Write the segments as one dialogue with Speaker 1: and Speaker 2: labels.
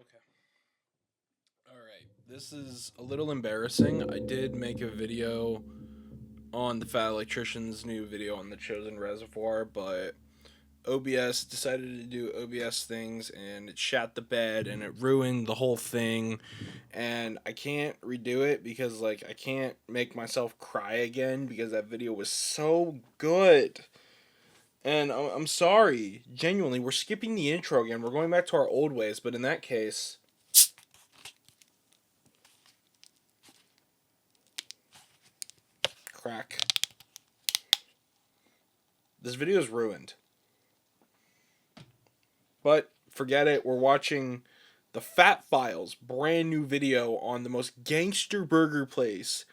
Speaker 1: Okay. All right. This is a little embarrassing. I did make a video on the Fat Electrician's new video on the Chosen Reservoir, but OBS decided to do OBS things and it shat the bed and it ruined the whole thing. And I can't redo it because, like, I can't make myself cry again because that video was so good. And I'm sorry. Genuinely, we're skipping the intro again. We're going back to our old ways, but in that case, crack. This video is ruined. But forget it. We're watching the Fat Files brand new video on the most gangster burger place.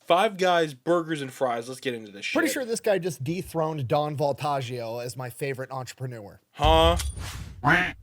Speaker 1: Five Guys Burgers and Fries. Let's get into this shit.
Speaker 2: Pretty sure this guy just dethroned Don Voltaggio as my favorite entrepreneur.
Speaker 1: Huh?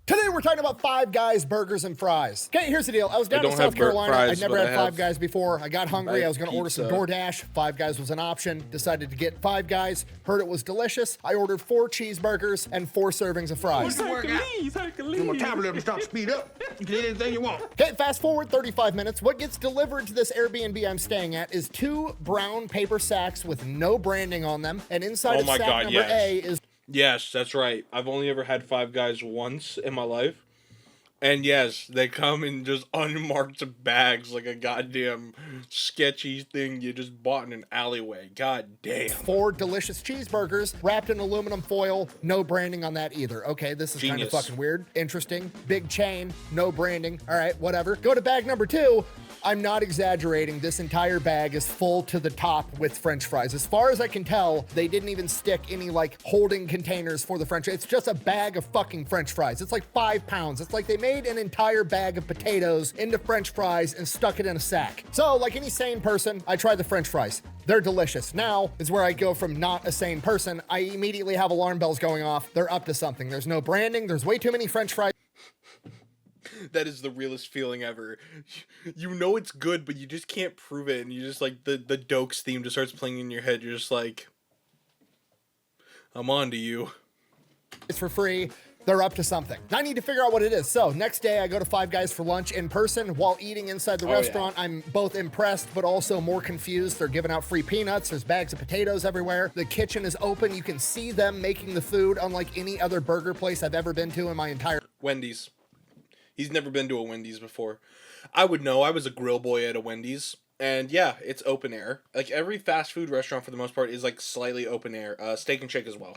Speaker 2: Today we're talking about Five Guys Burgers and Fries. Okay, here's the deal. I was down in
Speaker 1: don't
Speaker 2: South
Speaker 1: have
Speaker 2: Carolina.
Speaker 1: fries,
Speaker 2: I'd never
Speaker 1: but
Speaker 2: had
Speaker 1: I
Speaker 2: Five
Speaker 1: have
Speaker 2: Guys before. I got hungry. I was going to order some
Speaker 1: pizza.
Speaker 2: DoorDash. Five Guys was an option. Decided to get Five Guys. Heard it was delicious. I ordered 4 cheeseburgers and 4 servings of fries.
Speaker 3: My tablet will start to speed up. You can eat anything you want.
Speaker 2: Okay, fast forward 35 minutes. What gets delivered to this Airbnb I'm staying at is 2 brown paper sacks with no branding on them. And inside
Speaker 1: Oh
Speaker 2: of
Speaker 1: my
Speaker 2: sack
Speaker 1: God,
Speaker 2: number
Speaker 1: yes.
Speaker 2: A is
Speaker 1: Yes, that's right. I've only ever had Five Guys once in my life. And yes, they come in just unmarked bags like a goddamn sketchy thing you just bought in an alleyway. God damn.
Speaker 2: 4 delicious cheeseburgers wrapped in aluminum foil, no branding on that either. Okay, this is kind of
Speaker 1: Genius.
Speaker 2: fucking weird. Interesting. Big chain, no branding. All right, whatever. Go to bag number 2. I'm not exaggerating. This entire bag is full to the top with French fries. As far as I can tell, they didn't even stick any like holding containers for the French. It's just a bag of fucking French fries. It's like 5 pounds. It's like they made an entire bag of potatoes into French fries and stuck it in a sack. So like any sane person, I tried the French fries. They're delicious. Now is where I go from not a sane person. I immediately have alarm bells going off. They're up to something. There's no branding. There's way too many French fries.
Speaker 1: That is the realest feeling ever. You know it's good, but you just can't prove it, and you just like the Dokes theme just starts playing in your head. You're just like, I'm on to you.
Speaker 2: It's for free. They're up to something. I need to figure out what it is. So next day I go to Five Guys for lunch in person. While eating inside the restaurant,
Speaker 1: yeah.
Speaker 2: I'm both impressed but also more confused. They're giving out free peanuts. There's bags of potatoes everywhere. The kitchen is open. You can see them making the food unlike any other burger place I've ever been to in my entire
Speaker 1: Wendy's. He's never been to a Wendy's before. I would know. I was a grill boy at a Wendy's. And yeah, it's open air. Like every fast food restaurant for the most part is like slightly open air. Steak and Shake as well.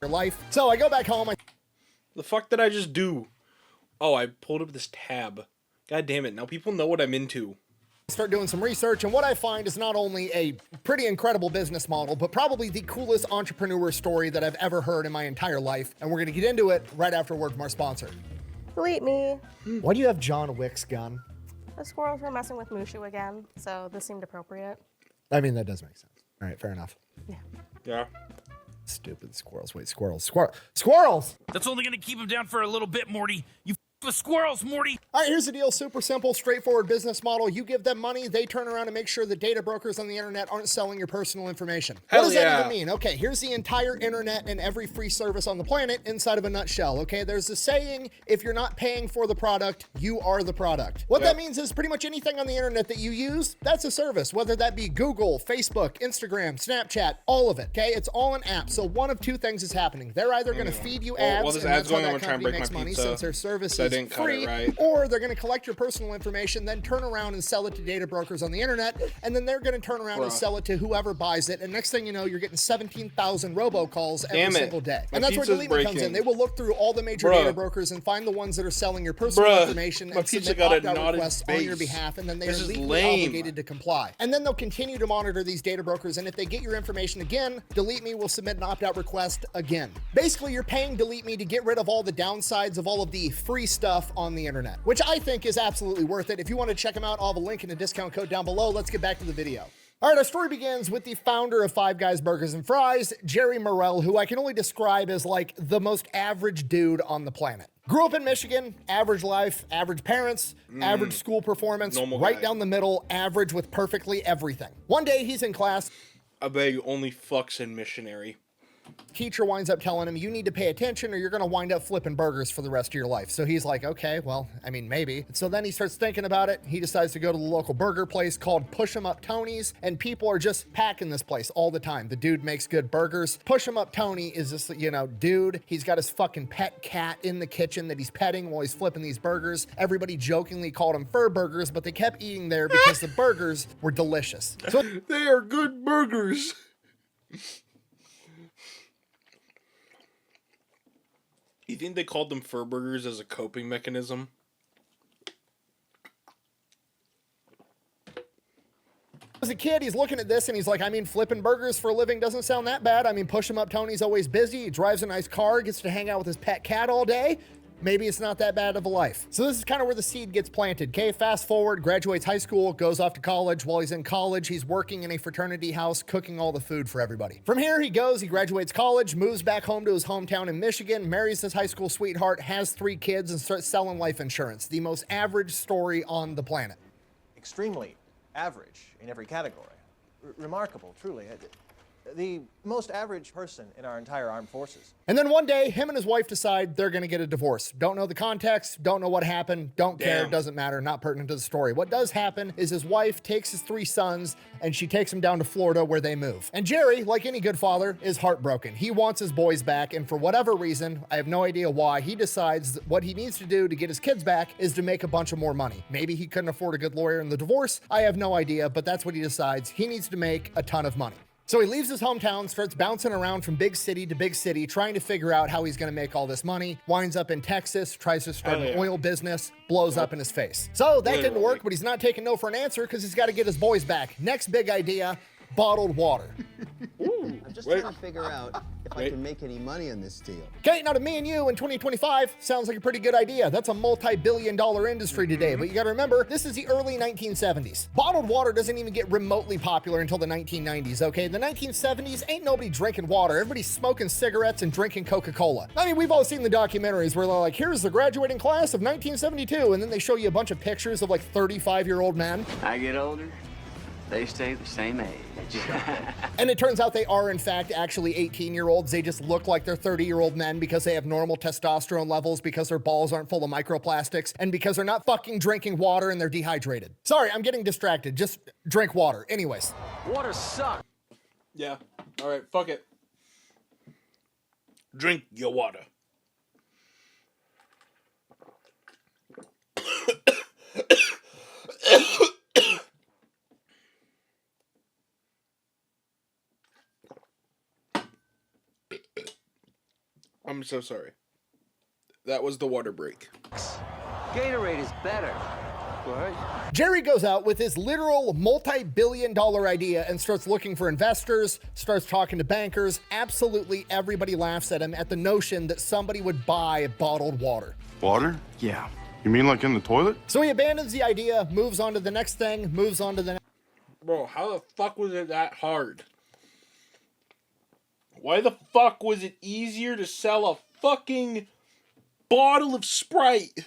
Speaker 2: life. So I go back home.
Speaker 1: The fuck did I just do? Oh, I pulled up this tab. God damn it. Now people know what I'm into.
Speaker 2: Start doing some research, and what I find is not only a pretty incredible business model, but probably the coolest entrepreneur story that I've ever heard in my entire life. And we're going to get into it right after a word from our sponsor.
Speaker 4: Delete me.
Speaker 2: Why do you have John Wick's gun?
Speaker 4: The squirrels were messing with Mushu again, so this seemed appropriate.
Speaker 2: I mean, that does make sense. All right, fair enough.
Speaker 4: Yeah.
Speaker 1: Yeah.
Speaker 2: Stupid squirrels. Wait, squirrels!
Speaker 5: That's only gonna keep him down for a little bit, Morty. You with squirrels, Morty.
Speaker 2: All right, here's the deal. Super simple, straightforward business model. You give them money, they turn around and make sure the data brokers on the internet aren't selling your personal information.
Speaker 1: Hell
Speaker 2: what does that
Speaker 1: yeah.
Speaker 2: even mean? Okay, here's the entire internet and every free service on the planet inside of a nutshell. Okay, there's a saying, if you're not paying for the product, you are the product. What that means is pretty much anything on the internet that you use, that's a service, whether that be Google, Facebook, Instagram, Snapchat, all of it. Okay, it's all an app. So one of 2 things is happening. They're either going to feed you ads,
Speaker 1: while this
Speaker 2: and
Speaker 1: ad's
Speaker 2: that's how
Speaker 1: going, I'm
Speaker 2: that
Speaker 1: gonna try and
Speaker 2: company
Speaker 1: break
Speaker 2: makes
Speaker 1: my
Speaker 2: money
Speaker 1: pizza,
Speaker 2: since their service
Speaker 1: so I
Speaker 2: is
Speaker 1: didn't cut it
Speaker 2: free,
Speaker 1: right.
Speaker 2: or they're going to collect your personal information, then turn around and sell it to data brokers on the internet, and then they're going to turn around and sell it to whoever buys it, and next thing you know, you're getting 17,000 robocalls every
Speaker 1: Damn it.
Speaker 2: single day.
Speaker 1: My
Speaker 2: And that's where
Speaker 1: pizza's
Speaker 2: Delete Me comes in.
Speaker 1: breaking.
Speaker 2: They will look through all the major
Speaker 1: Bruh.
Speaker 2: data brokers and find the ones that are selling your personal
Speaker 1: Bruh.
Speaker 2: information
Speaker 1: My
Speaker 2: and
Speaker 1: pizza
Speaker 2: submit
Speaker 1: got a
Speaker 2: opt-out
Speaker 1: knotted
Speaker 2: requests on your
Speaker 1: base.
Speaker 2: behalf, and then they
Speaker 1: This
Speaker 2: are
Speaker 1: is
Speaker 2: legally
Speaker 1: lame.
Speaker 2: obligated to comply. And then they'll continue to monitor these data brokers, and if they get your information again, Delete Me will submit an opt-out request again. Basically, you're paying Delete Me to get rid of all the downsides of all of the free stuff on the internet, which I think is absolutely worth it. If you want to check them out, I'll have a link and a discount code down below. Let's get back to the video. All right, our story begins with the founder of Five Guys Burgers and Fries, Jerry Morrell, who I can only describe as like the most average dude on the planet. Grew up in Michigan, average life, average parents, average school performance,
Speaker 1: Normal
Speaker 2: right
Speaker 1: guy.
Speaker 2: down the middle, average with perfectly everything. One day he's in class.
Speaker 1: I bet you only fucks in missionary.
Speaker 2: Teacher winds up telling him, you need to pay attention or you're going to wind up flipping burgers for the rest of your life. So he's like, okay, well, I mean, maybe. So then he starts thinking about it. He decides to go to the local burger place called Push 'em Up Tony's, and people are just packing this place all the time. The dude makes good burgers. Push 'em Up Tony is this, dude. He's got his fucking pet cat in the kitchen that he's petting while he's flipping these burgers. Everybody jokingly called them fur burgers, but they kept eating there because the burgers were delicious. So
Speaker 1: They are good burgers. You think they called them fur burgers as a coping mechanism?
Speaker 2: as a kid, he's looking at this and he's like, I mean, flipping burgers for a living doesn't sound that bad. I mean, Push 'em Up Tony's always busy. He drives a nice car, gets to hang out with his pet cat all day. Maybe it's not that bad of a life. So this is kind of where the seed gets planted. Okay, fast forward, graduates high school, goes off to college. While he's in college, he's working in a fraternity house, cooking all the food for everybody. From here, he graduates college, moves back home to his hometown in Michigan, marries his high school sweetheart, has 3 kids, and starts selling life insurance. The most average story on the planet.
Speaker 6: Extremely average in every category. Remarkable, truly. The most average person in our entire armed forces.
Speaker 2: And then one day, him and his wife decide they're going to get a divorce. Don't know the context, don't know what happened, don't care, doesn't matter, not pertinent to the story. What does happen is his wife takes his 3 sons and she takes them down to Florida where they move. And Jerry, like any good father, is heartbroken. He wants his boys back, and for whatever reason, I have no idea why, he decides that what he needs to do to get his kids back is to make a bunch of more money. Maybe he couldn't afford a good lawyer in the divorce. I have no idea, but that's what he decides. He needs to make a ton of money. So he leaves his hometown, starts bouncing around from big city to big city, trying to figure out how he's going to make all this money, winds up in Texas, tries to start an oil business, blows up in his face. So that didn't work, but he's not taking no for an answer because he's got to get his boys back. Next big idea, bottled water.
Speaker 7: I'm just trying to figure out if I can make any money on this deal.
Speaker 2: Okay, now to me and you in 2025, sounds like a pretty good idea. That's a multi-billion-dollar industry today, but you gotta remember, this is the early 1970s. Bottled water doesn't even get remotely popular until the 1990s, okay? The 1970s, ain't nobody drinking water. Everybody's smoking cigarettes and drinking Coca-Cola. I mean, we've all seen the documentaries where they're like, here's the graduating class of 1972, and then they show you a bunch of pictures of like 35-year-old men.
Speaker 8: I get older, they stay the same age.
Speaker 2: And it turns out they are, in fact, actually 18-year-olds. They just look like they're 30-year-old men because they have normal testosterone levels, because their balls aren't full of microplastics, and because they're not fucking drinking water and they're dehydrated. Sorry, I'm getting distracted. Just drink water. Anyways.
Speaker 8: Water sucks.
Speaker 1: Yeah. All right, fuck it. Drink your water. I'm so sorry. That was the water break.
Speaker 8: Gatorade is better. What?
Speaker 2: Jerry goes out with his literal multi-billion-dollar idea and starts looking for investors, starts talking to bankers. Absolutely everybody laughs at him at the notion that somebody would buy bottled water.
Speaker 9: Water?
Speaker 5: Yeah.
Speaker 9: You mean like in the toilet?
Speaker 2: So he abandons the idea, moves on to the next thing, moves on to the next.
Speaker 1: Bro, how the fuck was it that hard? Why the fuck was it easier to sell a fucking bottle of Sprite,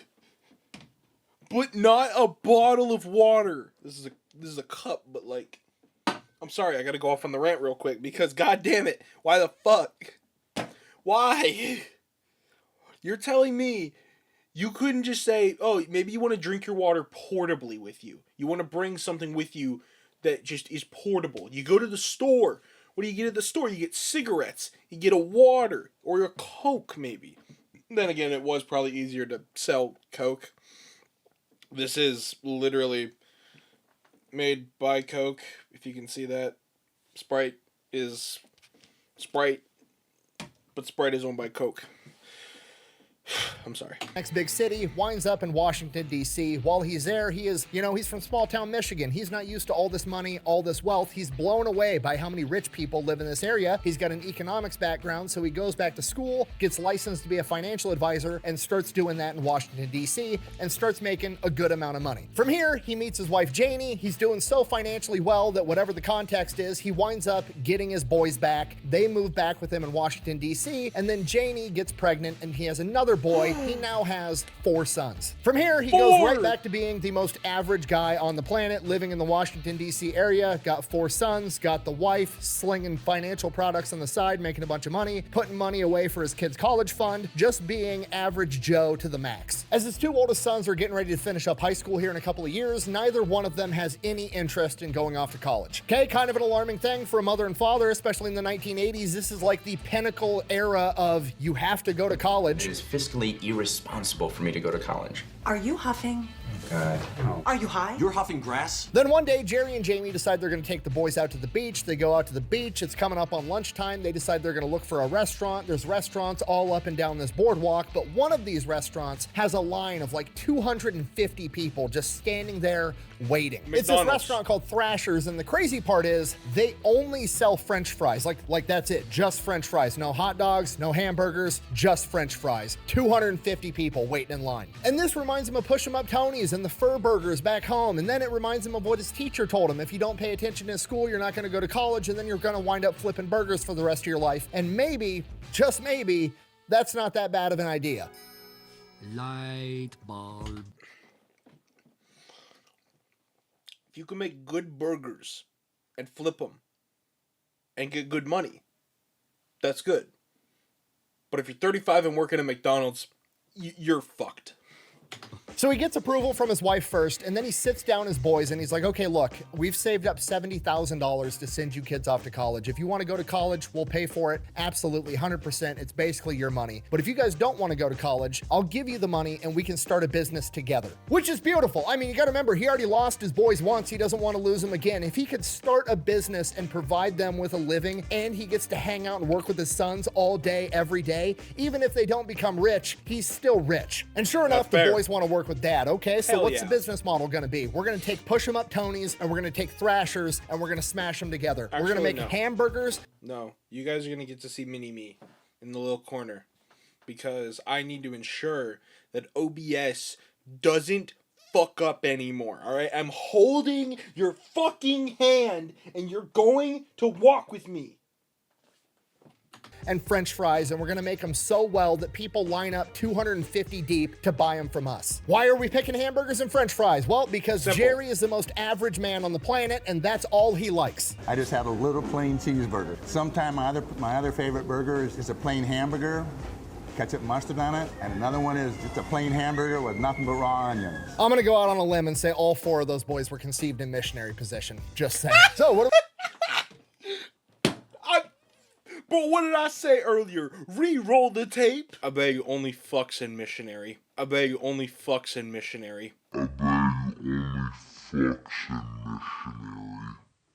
Speaker 1: but not a bottle of water? This is a cup, but like, I'm sorry, I gotta go off on the rant real quick because god damn it, why the fuck? Why? You're telling me you couldn't just say, oh, maybe you want to drink your water portably with you. You want to bring something with you that just is portable. You go to the store. What do you get at the store? You get cigarettes. You get a water or a Coke, maybe. Then again, it was probably easier to sell Coke. This is literally made by Coke, if you can see that. Sprite is Sprite, but Sprite is owned by Coke. I'm sorry.
Speaker 2: Next big city, winds up in Washington, D.C. While he's there, he's from small town Michigan. He's not used to all this money, all this wealth. He's blown away by how many rich people live in this area. He's got an economics background, so he goes back to school, gets licensed to be a financial advisor, and starts doing that in Washington, D.C., and starts making a good amount of money. From here, he meets his wife, Janie. He's doing so financially well that whatever the context is, he winds up getting his boys back. They move back with him in Washington, D.C., and then Janie gets pregnant, and he has another boy he now has 4 sons. From here, he goes right back to being the most average guy on the planet, living in the Washington, D.C. area, got 4 sons, got the wife, slinging financial products on the side, making a bunch of money, putting money away for his kid's college fund, just being average Joe to the max. As his 2 oldest sons are getting ready to finish up high school here in a couple of years, neither one of them has any interest in going off to college. Okay, kind of an alarming thing for a mother and father, especially in the 1980s. This is like the pinnacle era of you have to go to college.
Speaker 9: It is fiscally irresponsible for me to go to college.
Speaker 10: Are you huffing?
Speaker 9: God, no.
Speaker 10: Are you high?
Speaker 3: You're huffing grass?
Speaker 2: Then one day, Jerry and Jamie decide they're going to take the boys out to the beach. They go out to the beach. It's coming up on lunchtime. They decide they're going to look for a restaurant. There's restaurants all up and down this boardwalk, but one of these restaurants has a line of like 250 people just standing there waiting.
Speaker 1: McDonald's.
Speaker 2: It's this restaurant called Thrasher's, and the crazy part is they only sell French fries. Like that's it, just French fries. No hot dogs, no hamburgers, just French fries. 250 people waiting in line. And this reminds him of Push 'em Up Tony's and the Fur Burgers back home. And then it reminds him of what his teacher told him. If you don't pay attention in school, you're not going to go to college, and then you're going to wind up flipping burgers for the rest of your life. And maybe, just maybe, that's not that bad of an idea.
Speaker 5: Light bulb.
Speaker 1: If you can make good burgers and flip them and get good money, that's good. But if you're 35 and working at McDonald's, you're fucked.
Speaker 2: So he gets approval from his wife first, and then he sits down his boys and he's like, okay, look, we've saved up $70,000 to send you kids off to college. If you want to go to college, we'll pay for it. Absolutely, 100%. It's basically your money. But if you guys don't want to go to college, I'll give you the money and we can start a business together, which is beautiful. I mean, you got to remember, he already lost his boys once. He doesn't want to lose them again. If he could start a business and provide them with a living, and he gets to hang out and work with his sons all day, every day, even if they don't become rich, he's still rich. And sure enough, the boys want to work with dad. Okay, so what's the business model going to be? We're going to take Push 'em Up Tony's and we're going to take Thrasher's and we're going to smash them together. We're going to make hamburgers.
Speaker 1: No, you guys are going to get to see Mini-Me in the little corner because I need to ensure that OBS doesn't fuck up anymore, all right? I'm holding your fucking hand and you're going to walk with me.
Speaker 2: And French fries, and we're gonna make them so well that people line up 250 deep to buy them from us. Why are we picking hamburgers and French fries? Well, because Jerry is the most average man on the planet, and that's all he likes.
Speaker 11: I just have a little plain cheeseburger. Sometimes my other favorite burger is a plain hamburger, ketchup and mustard on it, and another one is just a plain hamburger with nothing but raw onions.
Speaker 2: I'm gonna go out on a limb and say all 4 of those boys were conceived in missionary position. Just saying. So what?
Speaker 1: But what did I say earlier? Re-roll the tape. I bet you only fucks in missionary. I bet you only fucks in missionary.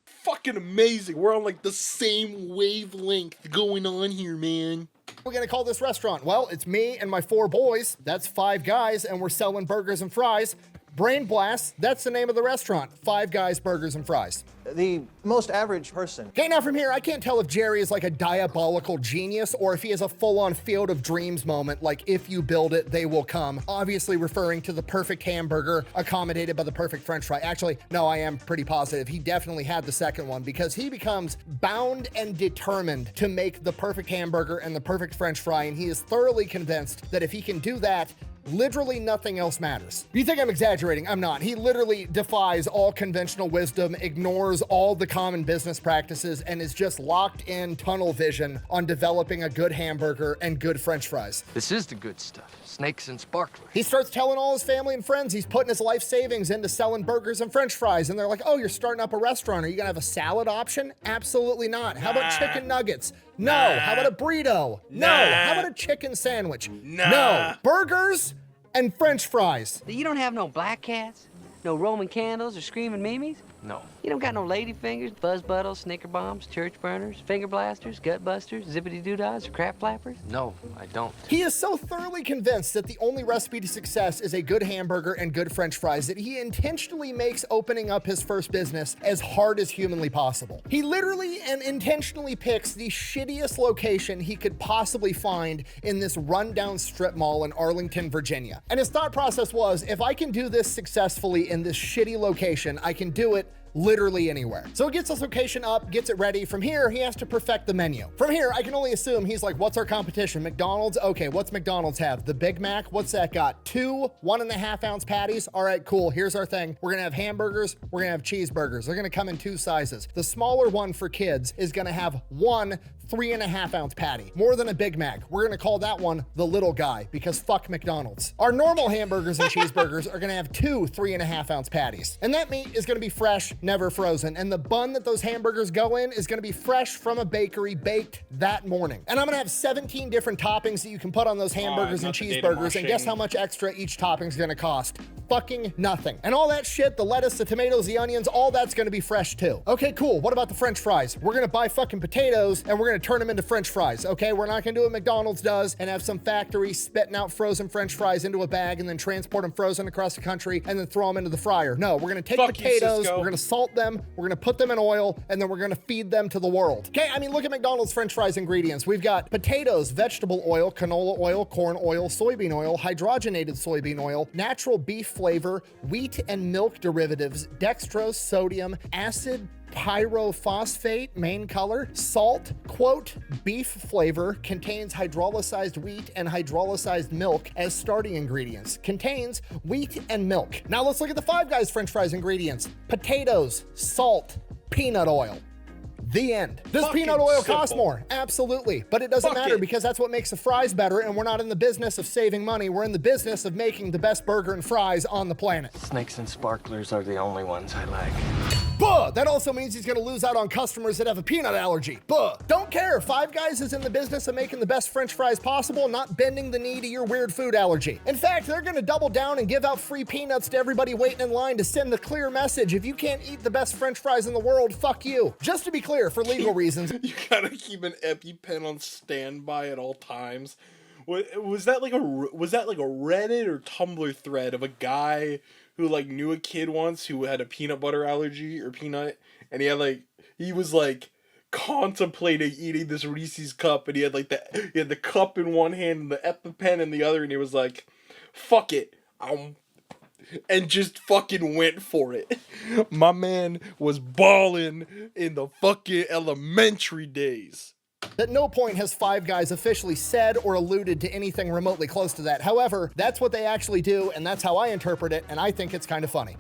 Speaker 1: Fucking amazing. We're on like the same wavelength going on here, man.
Speaker 2: We're gonna call this restaurant? Well, it's me and my 4 boys. That's 5 guys, and we're selling burgers and fries. Brain Blast, that's the name of the restaurant. 5 Guys Burgers and Fries.
Speaker 6: The most average person.
Speaker 2: Okay, now from here, I can't tell if Jerry is like a diabolical genius or if he has a full-on Field of Dreams moment, like if you build it, they will come. Obviously referring to the perfect hamburger accommodated by the perfect French fry. Actually, no, I am pretty positive. He definitely had the second one because he becomes bound and determined to make the perfect hamburger and the perfect French fry, and he is thoroughly convinced that if he can do that, literally nothing else matters. You think I'm exaggerating? I'm not. He literally defies all conventional wisdom, ignores all the common business practices, and is just locked in tunnel vision on developing a good hamburger and good French fries.
Speaker 8: This is the good stuff. Snakes and sparklers.
Speaker 2: He starts telling all his family and friends he's putting his life savings into selling burgers and French fries, and they're like, oh, you're starting up a restaurant. Are you gonna have a salad option? Absolutely not. How about chicken nuggets? No. How about a burrito? No. How about a chicken sandwich? No. Burgers and French fries.
Speaker 12: You don't have no black cats? No Roman candles or screaming mimes?
Speaker 8: No.
Speaker 12: You don't got no lady fingers, buzz buttles, snicker bombs, church burners, finger blasters, gut busters, zippity doodads, or crap flappers?
Speaker 8: No, I don't.
Speaker 2: He is so thoroughly convinced that the only recipe to success is a good hamburger and good French fries that he intentionally makes opening up his first business as hard as humanly possible. He literally and intentionally picks the shittiest location he could possibly find in this rundown strip mall in Arlington, Virginia. And his thought process was, if I can do this successfully in this shitty location, I can do it literally anywhere. So he gets this location up, gets it ready. From here, he has to perfect the menu. From here, I can only assume he's like, what's our competition? McDonald's? Okay, what's McDonald's have? The Big Mac? What's that got? 2 1.5-ounce patties? All right, cool. Here's our thing. We're gonna have hamburgers. We're gonna have cheeseburgers. They're gonna come in 2 sizes. The smaller one for kids is gonna have 1 3.5-ounce patty, more than a Big Mac. We're gonna call that one the little guy because fuck McDonald's. Our normal hamburgers and cheeseburgers are gonna have 2 3.5-ounce patties. And that meat is gonna be fresh, never frozen. And the bun that those hamburgers go in is gonna be fresh from a bakery, baked that morning. And I'm gonna have 17 different toppings that you can put on those hamburgers and cheeseburgers. And guess how much extra each topping is gonna cost? Fucking nothing. And all that shit, the lettuce, the tomatoes, the onions, all that's gonna be fresh too. Okay, cool. What about the French fries? We're gonna buy fucking potatoes and we're gonna turn them into French fries. Okay, we're not gonna do what McDonald's does and have some factory spitting out frozen French fries into a bag and then transport them frozen across the country and then throw them into the fryer. No, we're gonna take potatoes, we're gonna salt them, we're gonna put them in oil, and then we're gonna feed them to the world. Okay, I mean, look at McDonald's French fries ingredients. We've got potatoes, vegetable oil, canola oil, corn oil, soybean oil, hydrogenated soybean oil, natural beef flavor, wheat and milk derivatives, dextrose, sodium, acid pyrophosphate, main color, salt, quote, beef flavor, contains hydrolyzed wheat and hydrolyzed milk as starting ingredients, contains wheat and milk. Now let's look at the Five Guys French fries ingredients: potatoes, salt, peanut oil. The end. Does peanut oil cost more? Absolutely. But it doesn't matter because that's what makes the fries better, and we're not in the business of saving money. We're in the business of making the best burger and fries on the planet.
Speaker 8: Snakes and sparklers are the only ones I like.
Speaker 2: Buh! That also means he's gonna lose out on customers that have a peanut allergy. Buh! Don't care. Five Guys is in the business of making the best French fries possible, not bending the knee to your weird food allergy. In fact, they're gonna double down and give out free peanuts to everybody waiting in line to send the clear message: if you can't eat the best French fries in the world, fuck you. Just to be clear, for legal reasons.
Speaker 1: You gotta keep an EpiPen on standby at all times. Was that like a Reddit or Tumblr thread of a guy who like knew a kid once who had a peanut butter allergy or peanut, and he was contemplating eating this Reese's cup, and he had the cup in one hand and the EpiPen in the other, and he was like, fuck it, and just fucking went for it. My man was balling in the fucking elementary days.
Speaker 2: At no point has Five Guys officially said or alluded to anything remotely close to that. However, that's what they actually do, and that's how I interpret it, and I think it's kind of funny.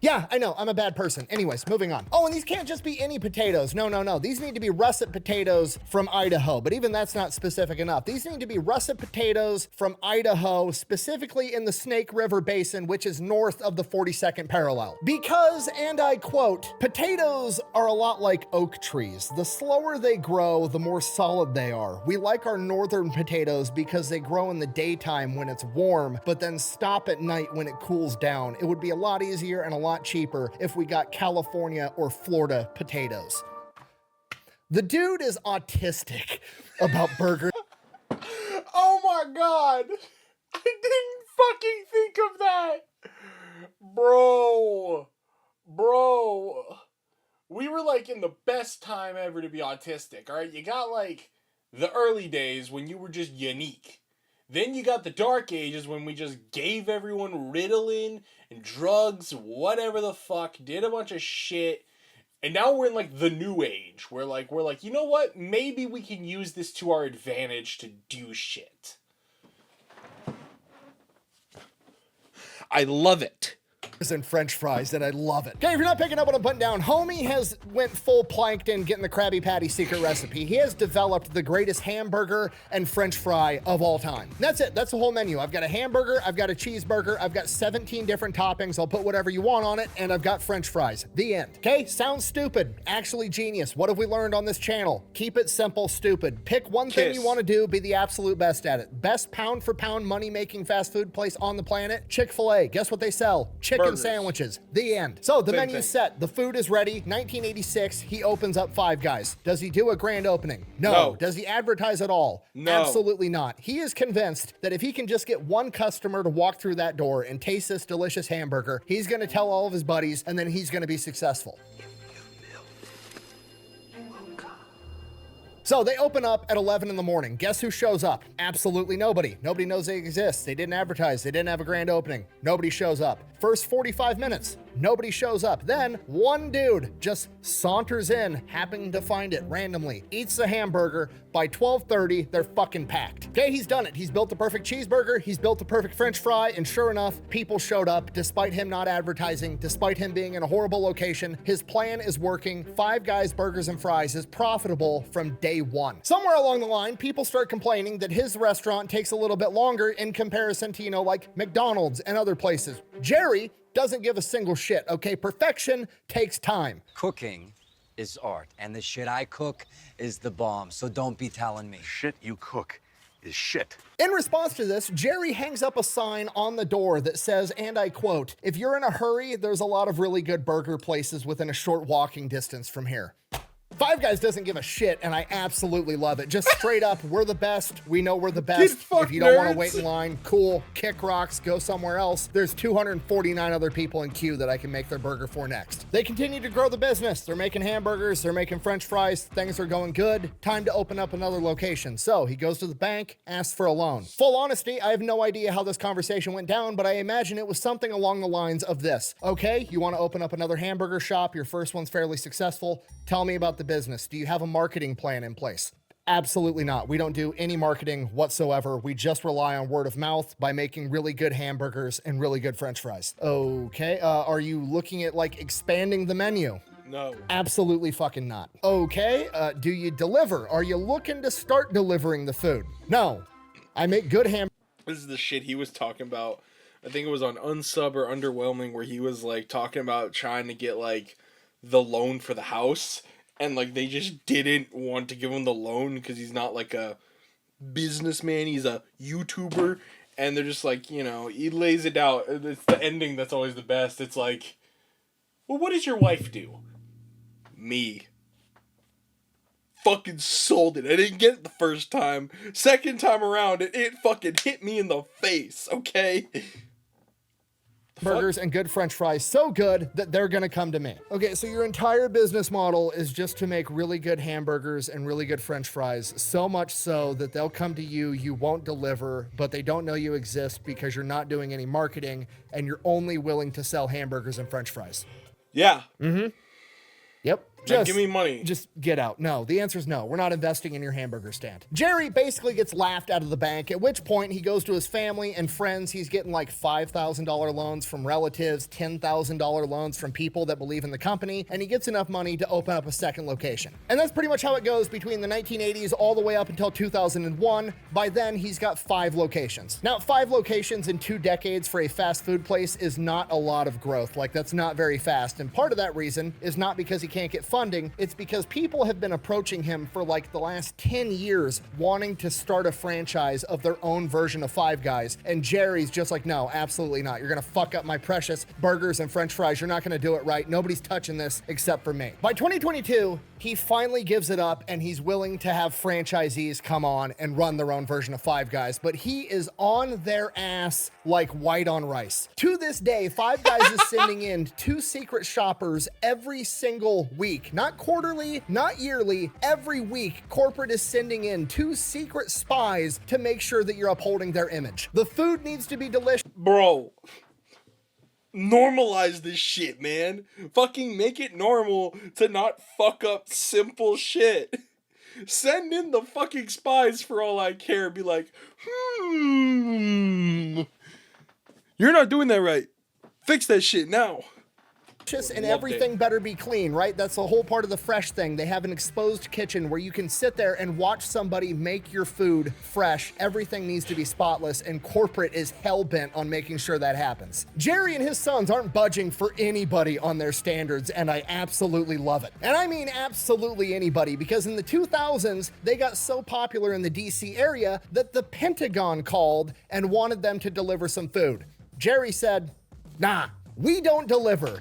Speaker 2: Yeah, I know, I'm a bad person. Anyways, moving on. Oh, and these can't just be any potatoes. No. These need to be russet potatoes from Idaho, but even that's not specific enough. These need to be russet potatoes from Idaho, specifically in the Snake River Basin, which is north of the 42nd parallel. Because, and I quote, potatoes are a lot like oak trees. The slower they grow, the more solid they are. We like our northern potatoes because they grow in the daytime when it's warm, but then stop at night when it cools down. It would be a lot easier and a lot cheaper if we got California or Florida potatoes. The dude is autistic about burgers.
Speaker 1: Oh my god! I didn't fucking think of that! Bro! We were like in the best time ever to be autistic, alright? You got like the early days when you were just unique. Then you got the dark ages when we just gave everyone Ritalin and drugs, whatever the fuck, did a bunch of shit. And now we're in like the new age. We're like, you know what? Maybe we can use this to our advantage to do shit. I love it.
Speaker 2: And French fries, and I love it. Okay, if you're not picking up what I'm putting down, homie has went full plankton getting the Krabby Patty secret recipe. He has developed the greatest hamburger and French fry of all time. That's it. That's the whole menu. I've got a hamburger, I've got a cheeseburger, I've got 17 different toppings. I'll put whatever you want on it, and I've got French fries. The end. Okay, sounds stupid. Actually genius. What have we learned on this channel? Keep it simple, stupid. Pick one thing you want to do, be the absolute best at it. Best pound for pound money-making fast food place on the planet? Chick-fil-A. Guess what they sell? Chicken sandwiches. The end. So the menu's set. The food is ready. 1986, he opens up Five Guys. Does he do a grand opening? No. Does he advertise at all? No. Absolutely not. He is convinced that if he can just get one customer to walk through that door and taste this delicious hamburger, he's going to tell all of his buddies, and then he's going to be successful. So they open up at 11 in the morning. Guess who shows up? Absolutely nobody. Nobody knows they exist. They didn't advertise. They didn't have a grand opening. Nobody shows up. First 45 minutes, Nobody shows up. Then one dude just saunters in, happening to find it randomly, eats the hamburger. By 12:30, they're fucking packed. Okay, he's done it. He's built the perfect cheeseburger. He's built the perfect French fry. And sure enough, people showed up despite him not advertising, despite him being in a horrible location. His plan is working. Five Guys Burgers and Fries is profitable from day one. Somewhere along the line, people start complaining that his restaurant takes a little bit longer in comparison to, like McDonald's and other places. Jerry doesn't give a single shit, okay? Perfection takes time.
Speaker 10: Cooking is art, and the shit I cook is the bomb, so don't be telling me.
Speaker 13: Shit you cook is shit.
Speaker 2: In response to this, Jerry hangs up a sign on the door that says, and I quote, "If you're in a hurry, there's a lot of really good burger places within a short walking distance from here." Five Guys doesn't give a shit, and I absolutely love it. Just straight up, we're the best. We know we're the best. If you don't want to wait in line, cool, kick rocks, go somewhere else. There's 249 other people in queue that I can make their burger for next. They continue to grow the business. They're making hamburgers, they're making French fries, things are going good. Time to open up another location. So he goes to the bank, asks for a loan. Full honesty, I have no idea how this conversation went down, but I imagine it was something along the lines of this. Okay, you want to open up another hamburger shop, your first one's fairly successful. Tell me about the business. Do you have a marketing plan in place? Absolutely not. We don't do any marketing whatsoever. We just rely on word of mouth by making really good hamburgers and really good French fries. Okay, are you looking at expanding the menu?
Speaker 1: No.
Speaker 2: Absolutely fucking not. Okay, do you deliver? Are you looking to start delivering the food? No. I make good
Speaker 1: This is the shit he was talking about. I think it was on Unsub or Underwhelming where he was talking about trying to get the loan for the house, and they just didn't want to give him the loan because he's not a businessman, he's a YouTuber, and they're just he lays it out. It's the ending that's always the best. It's well, what does your wife do? Me. Fucking sold it. I didn't get it the first time. Second time around, it fucking hit me in the face, okay?
Speaker 2: burgers and good French fries so good that they're gonna come to me. Okay, so your entire business model is just to make really good hamburgers and really good French fries, so much so that they'll come to you, you won't deliver, but they don't know you exist because you're not doing any marketing and you're only willing to sell hamburgers and French fries.
Speaker 1: Yeah.
Speaker 2: Mm-hmm. Yep.
Speaker 1: Just give me money.
Speaker 2: Just get out. No, the answer is no. We're not investing in your hamburger stand. Jerry basically gets laughed out of the bank, at which point he goes to his family and friends. He's getting like $5,000 loans from relatives, $10,000 loans from people that believe in the company, and he gets enough money to open up a second location. And that's pretty much how it goes between the 1980s all the way up until 2001. By then, he's got 5 locations. Now, 5 locations in 2 decades for a fast food place is not a lot of growth. Like, that's not very fast. And part of that reason is not because he can't get funding, it's because people have been approaching him for like the last 10 years wanting to start a franchise of their own version of Five Guys, and Jerry's just like, no, absolutely not. You're gonna fuck up my precious burgers and French fries. You're not gonna do it right. Nobody's touching this except for me. By 2022, he finally gives it up and he's willing to have franchisees come on and run their own version of Five Guys, but he is on their ass like white on rice. To this day, Five Guys is sending in 2 secret shoppers every single week. Not quarterly, not yearly, every week, corporate is sending in 2 secret spies to make sure that you're upholding their image. The food needs to be delicious.
Speaker 1: Bro, normalize this shit, man. Fucking make it normal to not fuck up simple shit. Send in the fucking spies for all I care. Be like, you're not doing that right. Fix that shit now.
Speaker 2: And everything better be clean, right? That's the whole part of the fresh thing. They have an exposed kitchen where you can sit there and watch somebody make your food fresh. Everything needs to be spotless, and corporate is hell-bent on making sure that happens. Jerry and his sons aren't budging for anybody on their standards, and I absolutely love it. And I mean absolutely anybody, because in the 2000s, they got so popular in the DC area that the Pentagon called and wanted them to deliver some food. Jerry said, nah, we don't deliver.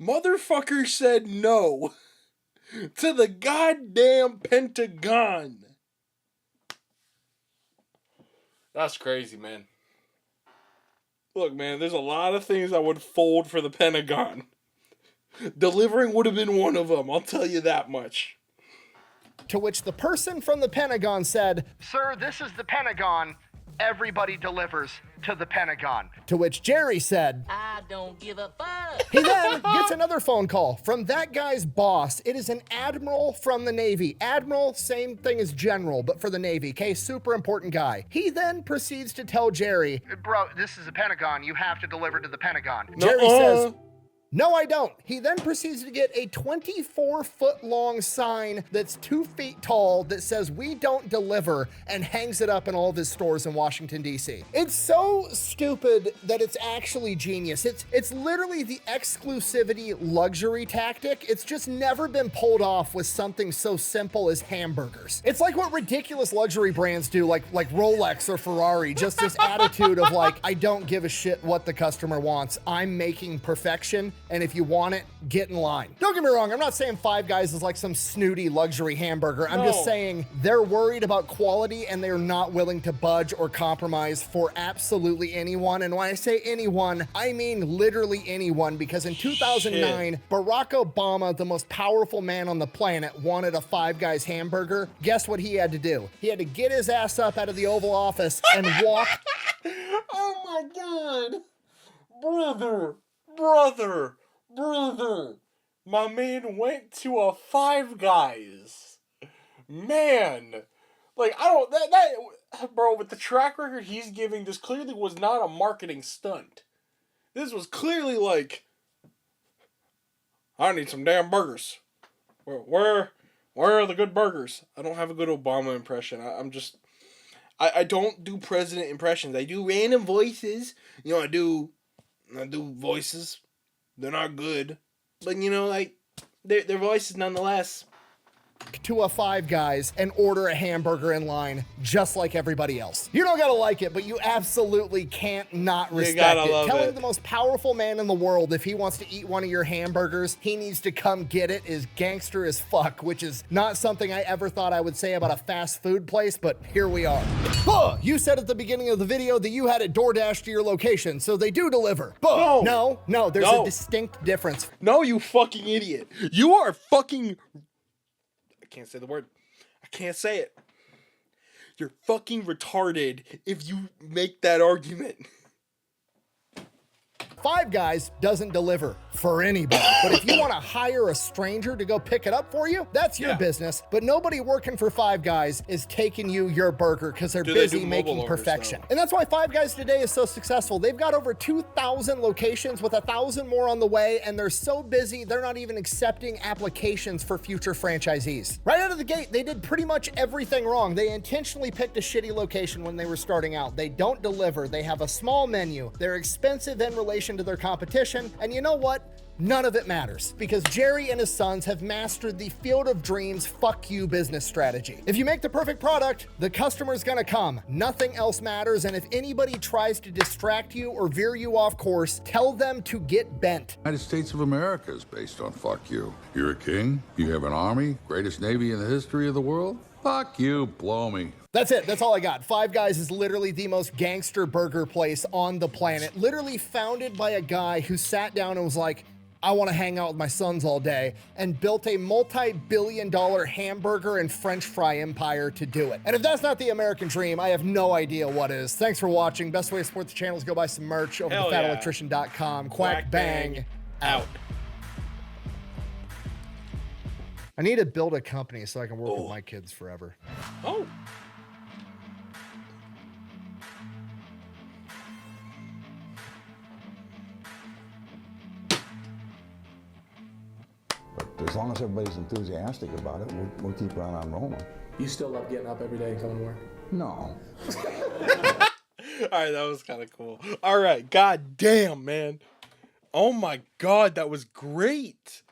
Speaker 1: Motherfucker said no to the goddamn Pentagon. That's crazy, man. Look, man, there's a lot of things I would fold for the Pentagon. Delivering would have been one of them, I'll tell you that much.
Speaker 2: To which the person from the Pentagon said, "Sir, this is the Pentagon. Everybody delivers to the Pentagon." To which Jerry said,
Speaker 12: I don't give a fuck.
Speaker 2: he then gets another phone call from that guy's boss. It is an admiral from the Navy. Admiral, same thing as general, but for the Navy. Okay, super important guy. He then proceeds to tell Jerry, "Bro, this is the Pentagon. You have to deliver to the Pentagon." Jerry says, "No, I don't." He then proceeds to get a 24-foot long sign that's 2 feet tall that says "We don't deliver" and hangs it up in all of his stores in Washington, D.C. It's so stupid that it's actually genius. It's literally the exclusivity luxury tactic. It's just never been pulled off with something so simple as hamburgers. It's like what ridiculous luxury brands do, like Rolex or Ferrari, just this attitude of like, I don't give a shit what the customer wants. I'm making perfection. And if you want it, get in line. Don't get me wrong, I'm not saying Five Guys is like some snooty luxury hamburger. I'm just saying they're worried about quality and they're not willing to budge or compromise for absolutely anyone. And when I say anyone, I mean literally anyone, because in 2009, Barack Obama, the most powerful man on the planet, wanted a Five Guys hamburger. Guess what he had to do? He had to get his ass up out of the Oval Office and walk.
Speaker 1: Oh my God. Brother, my man went to a Five Guys. Man, like, I don't, that bro, with the track record he's giving, this clearly was not a marketing stunt. This was clearly like, I need some damn burgers. Where are the good burgers? I don't have a good Obama impression. I don't do president impressions. I do random voices. You know, I do voices. They're not good, but you know, like, their voices nonetheless.
Speaker 2: To a Five Guys and order a hamburger in line just like everybody else. You don't gotta like it, but you absolutely can't not respect it. Telling the most powerful man in the world if he wants to eat one of your hamburgers, he needs to come get it is gangster as fuck, which is not something I ever thought I would say about a fast food place, but here we are. You said at the beginning of the video that you had it DoorDash to your location, so they do deliver. No, there's a distinct difference.
Speaker 1: No, you fucking idiot. You are fucking... I can't say the word. I can't say it. You're fucking retarded if you make that argument.
Speaker 2: Five Guys doesn't deliver for anybody. But if you want to hire a stranger to go pick it up for you, that's your business. But nobody working for Five Guys is taking you your burger because they're busy making perfection. And that's why Five Guys today is so successful. They've got over 2,000 locations with 1,000 more on the way, and they're so busy, they're not even accepting applications for future franchisees. Right out of the gate, they did pretty much everything wrong. They intentionally picked a shitty location when they were starting out. They don't deliver. They have a small menu. They're expensive in relation to their competition. And you know what? None of it matters because Jerry and his sons have mastered the field of dreams fuck you business strategy. If you make the perfect product, the customer's gonna come. Nothing else matters, and if anybody tries to distract you or veer you off course, tell them to get bent.
Speaker 14: United States of America is based on fuck you. You're a king, you have an army, greatest navy in the history of the world. Fuck you, blow me.
Speaker 2: That's it. That's all I got. Five Guys is literally the most gangster burger place on the planet. Literally founded by a guy who sat down and was like, I want to hang out with my sons all day, and built a multi-billion-dollar hamburger and French fry empire to do it. And if that's not the American dream, I have no idea what is. Thanks for watching. Best way to support the channel is go buy some merch over at thefatelectrician.com. Quack bang out. I need to build a company so I can work with my kids forever.
Speaker 1: Oh.
Speaker 11: But as long as everybody's enthusiastic about it, we'll keep right on rolling.
Speaker 15: You still love getting up every day and coming to work?
Speaker 11: No.
Speaker 1: All right, that was kind of cool. All right, god damn, man. Oh my god, that was great.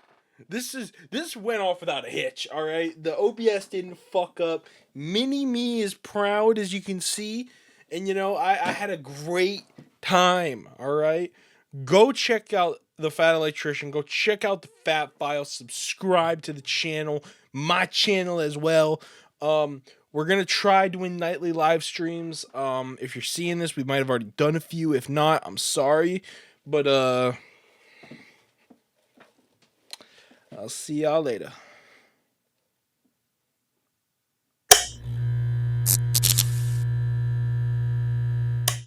Speaker 1: This went off without a hitch, all right? The OBS didn't fuck up. Mini-me is proud, as you can see. And, you know, I had a great time, all right? Go check out The Fat Electrician. Go check out The Fat File. Subscribe to the channel, my channel as well. We're going to try doing nightly live streams. If you're seeing this, we might have already done a few. If not, I'm sorry. But, I'll see y'all later.